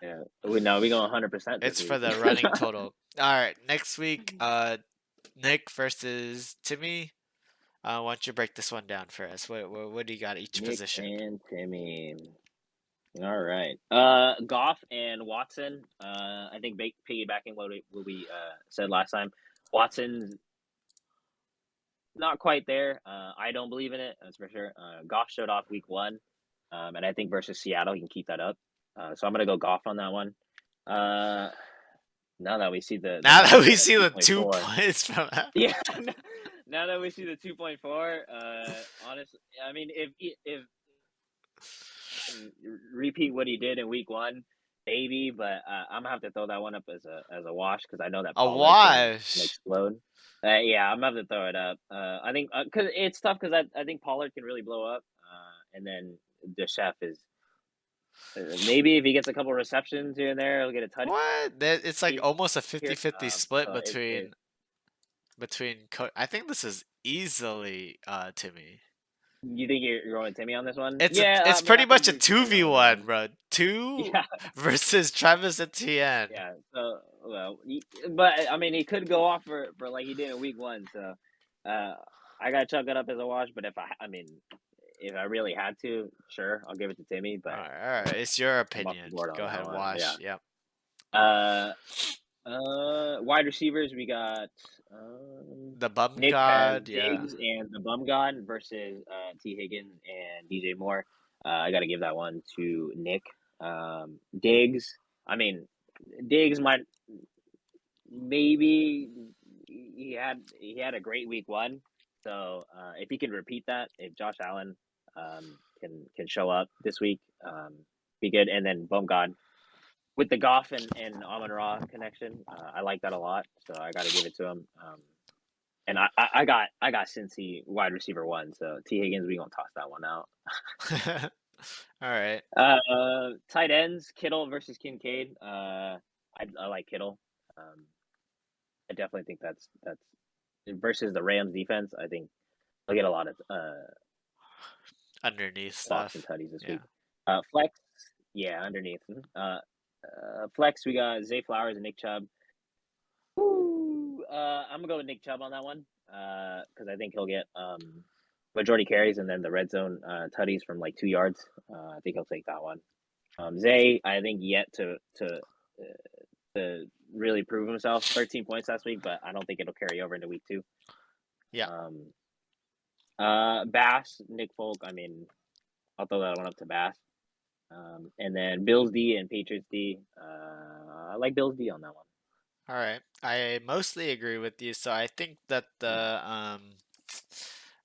yeah. We go 100% this It's for week. the running total. All right, next week, Nick versus Timmy. Why don't you break this one down for us? What do you got each Nick position? and Timmy. All right. Goff and Watson. I think piggybacking what we said last time. Watson's not quite there. I don't believe in it. That's for sure. Goff showed off week one, and I think versus Seattle he can keep that up. So I'm gonna go Goff on that one. Uh, now that we see the Now that numbers we on the see the 2.4, 2 points from that. yeah. Now that we see the 2.4, honestly, I mean, if can repeat what he did in week one, maybe, but I'm gonna have to throw that one up as a wash because I know that A Pollard can wash. explode. Yeah, I'm gonna have to throw it up. I think because it's tough because I think Pollard can really blow up, and then the chef is maybe if he gets a couple receptions here and there, he'll get a touch What? It's like almost a here. 50-50 split So if I think this is easily Timmy. you think you're going Timmy on this one, It's yeah, I it's mean pretty I think much a you're right on that 2v1, one. bro. Two Yeah, versus Travis Etienne. yeah. So, well, but I mean, he could go off for like he did in week one. So, uh, I gotta chalk it up as a wash. But I mean, if I really had to, sure, I'll give it to Timmy. But All right. It's your I'm off the opinion. board on Go that ahead, one. Yeah. wash. Yep. Uh, wide receivers, we got The bum Nick has god. Yeah. Diggs and the Bum God versus T Higgins and DJ Moore. I got to give that one to Nick. Diggs, I mean, Diggs might maybe he had a great week one. So if he can repeat that, if Josh Allen can show up this week, be good. And then Bum God with the Goff and Amon Ra connection, I like that a lot. So I got to give it to him. And I got Cincy wide receiver one. So T Higgins, we gonna toss that one out. All right. Tight ends, Kittle versus Kincaid. I like Kittle. Um, I definitely think that's versus the Rams defense. I think they'll get a lot of Underneath box and stuff. tutties this week. Yeah. Flex, yeah, underneath. Flex, we got Zay Flowers and Nick Chubb. Woo! I'm gonna go with Nick Chubb on that one because I think he'll get majority carries and then the red zone tutties from like 2 yards. I think he'll take that one. Zay, I think yet to really prove himself. 13 points last week, but I don't think it'll carry over into week two. Yeah. Um, Bass, Nick Folk. I mean, I'll throw that one up to Bass. And then Bills D and Patriots D. I like Bills D on that one. All right. I mostly agree with you. So I think that Mm.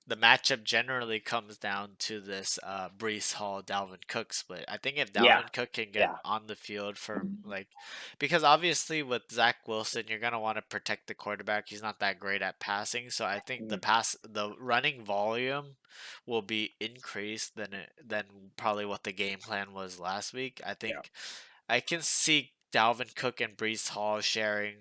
the matchup generally comes down to this Brees Hall Dalvin Cook split. I think if Yeah, Dalvin Cook can get yeah, on the field for like, because obviously with Zach Wilson you're gonna want to protect the quarterback. He's not that great at passing, so I think mm, the running volume will be increased than probably what the game plan was last week. I yeah, think I can see Dalvin Cook and Brees Hall sharing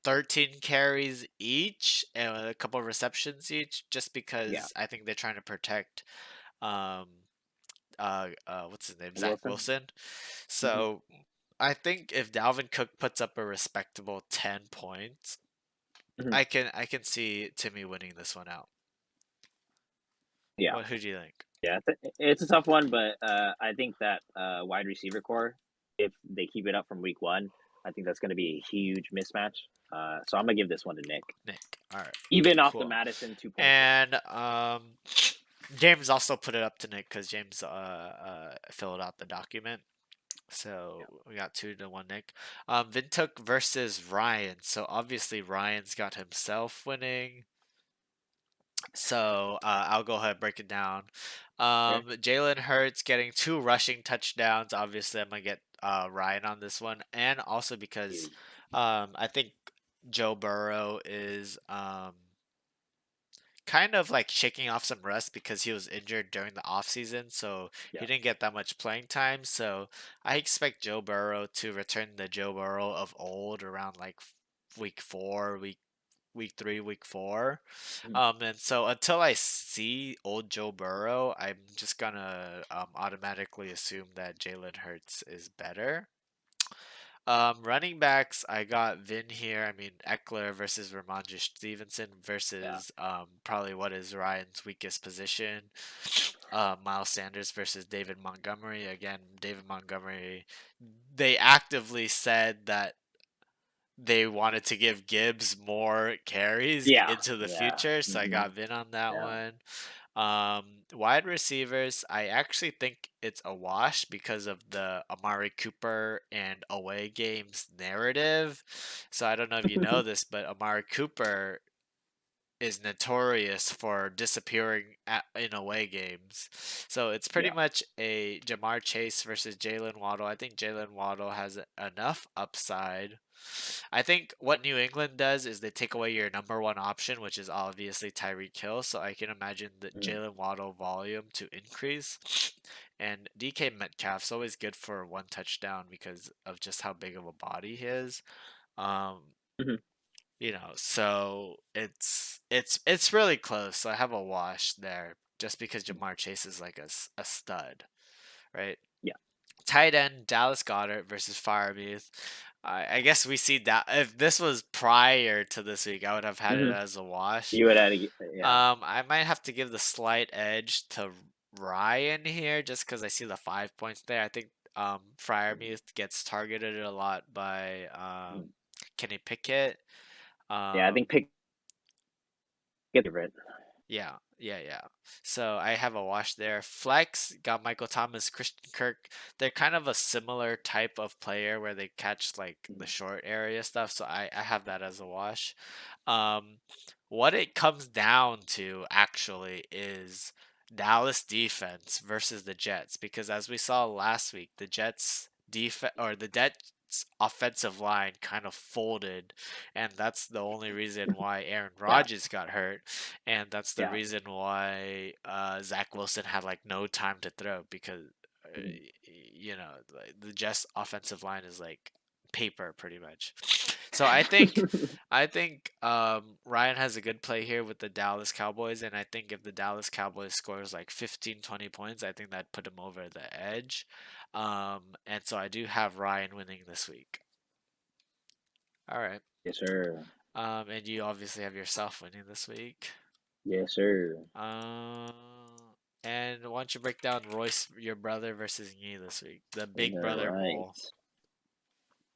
13 carries each and a couple of receptions each, just yeah. because I think they're trying to protect um what's his name, Zach Wilson. Wilson. Hmm. So I think if Dalvin Cook puts up a respectable 10 points, Hmm. I can see Timmy winning this one out. Yeah, What, who do you think? yeah. It's a tough one, but I think that wide receiver core, if they keep it up from week one, I think that's going to be a huge mismatch. So I'm gonna give this one to Nick, Nick. All right. even off the Cool. Madison 2 point game. And James also put it up to Nick because James filled out the document. So we got 2-1 Nick. Vintuk versus Ryan. So obviously Ryan's got himself winning. So I'll go ahead and break it down. Okay. Jalen Hurts getting 2 rushing touchdowns. Obviously, I'm gonna get Ryan on this one, and also because Huge. I think Joe Burrow is kind of like shaking off some rust because he was injured during the offseason, so he Yeah. didn't get that much playing time. So I expect Joe Burrow to return the Joe Burrow of old around like week 4, week 3, week 4. Mhm. And so until I see old Joe Burrow, I'm just gonna automatically assume that Jalen Hurts is better. Running backs, I got Vin here. I mean, Eckler versus Ramondre Stevenson Yeah. versus probably what is Ryan's weakest position. Miles Sanders versus David Montgomery. Again, David Montgomery, they actively said that they wanted to give Gibbs more carries Yeah. into the Yeah. future, so I Hmm. got Vin on that Yeah. one. Wide receivers, I actually think it's a wash because of the Amari Cooper and away games narrative. So I don't know if you know this, but Amari Cooper is notorious for disappearing in away games. So it's pretty Yeah. much a Jamar Chase versus Jalen Waddle. I think Jalen Waddle has enough upside. I think what New England does is they take away your number one option, which is obviously Tyreek Hill. So I can imagine the Mhm. Jalen Waddle volume to increase. And DK Metcalf's always good for one touchdown because of just how big of a body he is. Um, Mhm. so it's really close. So I have a wash there just because Jamar Chase is like a stud, right? Yeah. Tight end Dallas Goddard versus Firebeard. I guess we see that if this was prior to this week, I would have had it Hmm. as a wash. You would have to, yeah. I might have to give the slight edge to Ryan here just because I see the 5 points there. I think Freiermuth gets targeted a lot by Mhm. Kenny Pickett. Yeah. I Um, think pick favorite. Yeah, yeah, yeah. So I have a wash there. Flex got Michael Thomas, Christian Kirk. They're kind of a similar type of player where they catch like the Mhm. short area stuff. So I have that as a wash. Um, what it comes down to actually is Dallas defense versus the Jets because as we saw last week, the Jets defense or the offensive line kind of folded, and that's the only reason why Aaron Yeah, Rodgers got hurt, and that's the yeah. reason why Zach Wilson had like no time to throw because Mhm. like, the Jets offensive line is like paper pretty much. So I think Ryan has a good play here with the Dallas Cowboys, and I think if the Dallas Cowboys scores like 15, 20 points, I think that'd put him over the edge. And so I do have Ryan winning this week. All right. Yes, sir. And you obviously have yourself winning this week. Yes, sir. Um, and why don't you break down Royce, your brother, versus me this week? The All Big Brother right. Bowl.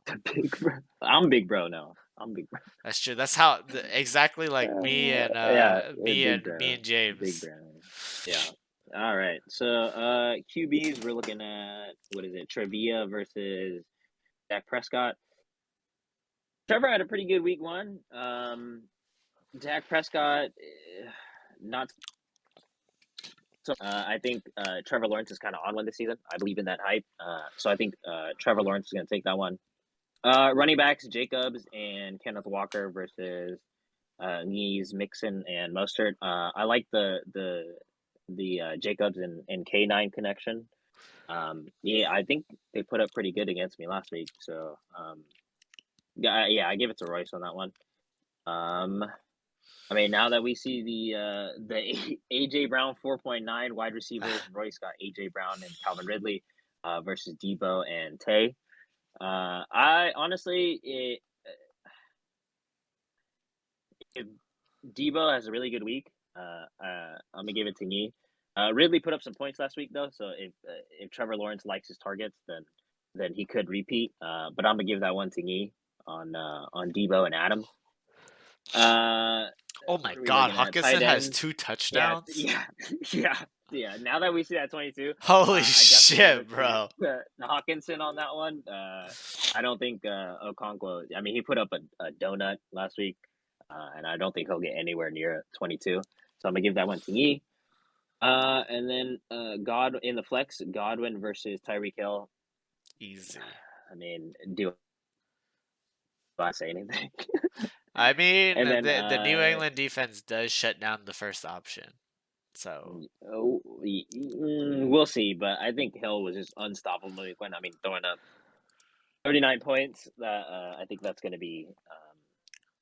The big bro. I'm big bro now. I'm big bro. That's true. That's how exactly like Yeah, me and big James. bro. Yeah. All right. So, QBs, we're looking at what is it? Trevia versus Dak Prescott. Trevor had a pretty good week one. Dak Prescott, not so. I think Trevor Lawrence is kind of on one this season. I believe in that hype. So I think Trevor Lawrence is going to take that one. Running backs, Jacobs and Kenneth Walker versus Nees, Mixon, and Mostert. I like the Jacobs and K9 connection. Yeah, I think they put up pretty good against me last week. So yeah, I give it to Royce on that one. I mean, now that we see the AJ Brown 4.9 wide receivers, Royce got AJ Brown and Calvin Ridley versus Debo and Tay. I honestly, if Debo has a really good week, I'm gonna give it to me. Ridley put up some points last week though, so if Trevor Lawrence likes his targets, then he could repeat. But I'm gonna give that one to me on Debo and Adams. Uh, Oh my what are we God, looking at? Tight Hawkinson has ends. 2 Yeah, touchdowns. yeah, yeah, yeah. Now that we see that 22, Holy I definitely give shit, it to bro. Hawkinson on that one. I don't think Okonkwo. I mean, he put up a donut last week, and I don't think he'll get anywhere near 22. So I'm gonna give that one to Yee. And then God in the flex, Godwin versus Tyreek Hill. Easy. I mean, do I say anything? I mean, And then the New England defense does shut down the first option. So, we'll see, but I think Hill was just unstoppable when I mean throwing up 39 points. That I think that's gonna be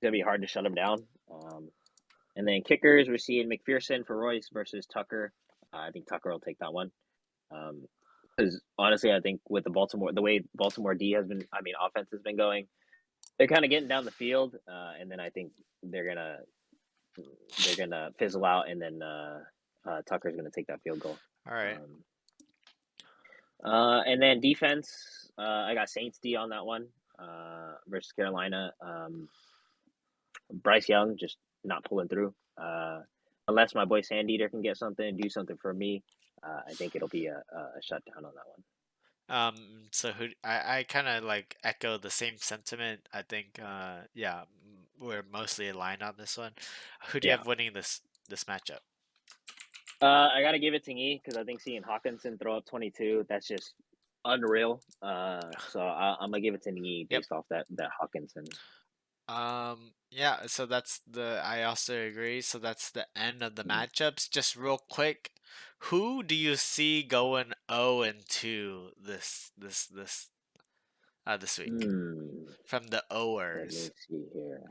hard to shut him down. And then kickers, we're seeing McPherson for Royce versus Tucker. I think Tucker will take that one. Because honestly, I think with the way Baltimore D has been, I mean, offense has been going, they're kind of getting down the field, and then I think they're gonna fizzle out, and then Tucker's gonna take that field goal. all right. Um, and then defense, I got Saints D on that one versus Carolina. Bryce Young just not pulling through. Unless my boy Sandeater can get something, do something for me, I think it'll be a shutdown on that one. So I kind of like echo the same sentiment. I think, yeah, we're mostly aligned on this one. Who do you Yeah. have winning this matchup? I got to give it to me because I think seeing Hawkinson throw up 22, that's just unreal. So I'm gonna give it to me Yep. based off that Hawkinson. Yeah, so I also agree. So that's the end of the Mm. matchups. Just real quick, who do you see going 0 and 2 this week from the Let Oers? me see here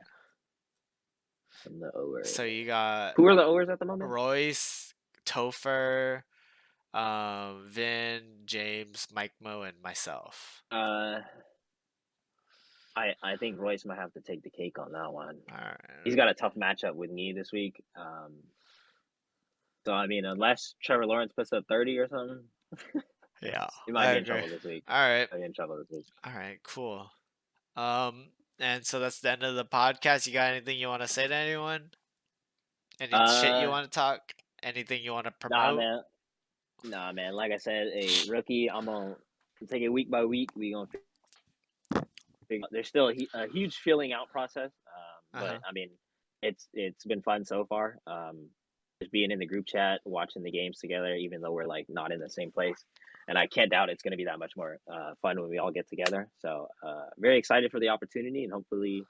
from the Owers. So you got Who are the Owers at the moment? Royce, Topher, Vin, James, Mike Mo, and myself. I think Royce might have to take the cake on that one. All right. He's got a tough matchup with me this week. So I mean, unless Trevor Lawrence puts up 30 or something, Yeah, he might I be in agree. trouble this week. All right. Might be in trouble this week. All right, cool. And so that's the end of the podcast. You got anything you want to say to anyone? Any shit you Uh, want to talk? Anything you want to nah, promote? man. Nah, man. Like I said, a rookie. I'm gonna take it week by week. We gonna figure. There's still a huge filling out process. But Uh-huh. I mean, it's been fun so far. Just being in the group chat, watching the games together, even though we're like not in the same place. and I can't doubt it's going to be that much more fun when we all get together. So very excited for the opportunity, and hopefully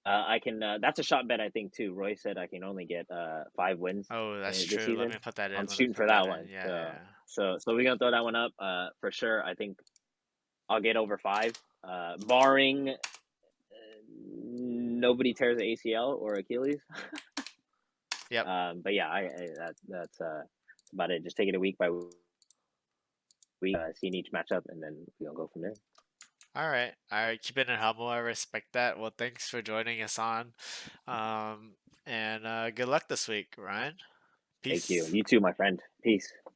I can. That's a shot bet I think too. Roy said I can only get 5 wins Oh, that's this true. Let me season. put that in. I'm Let me shooting for put that that in. one. Yeah, So yeah. we're gonna throw that one up for sure. I think I'll get over 5, barring nobody tears the ACL or Achilles. Yep. But yeah, that's about it. Just take it a week by week, seeing each matchup, and then we'll go from there. All right. All right. Keep it in humble. I respect that. Well, thanks for joining us on. And good luck this week, Ryan. Thank you. Peace. You too, my friend. Peace.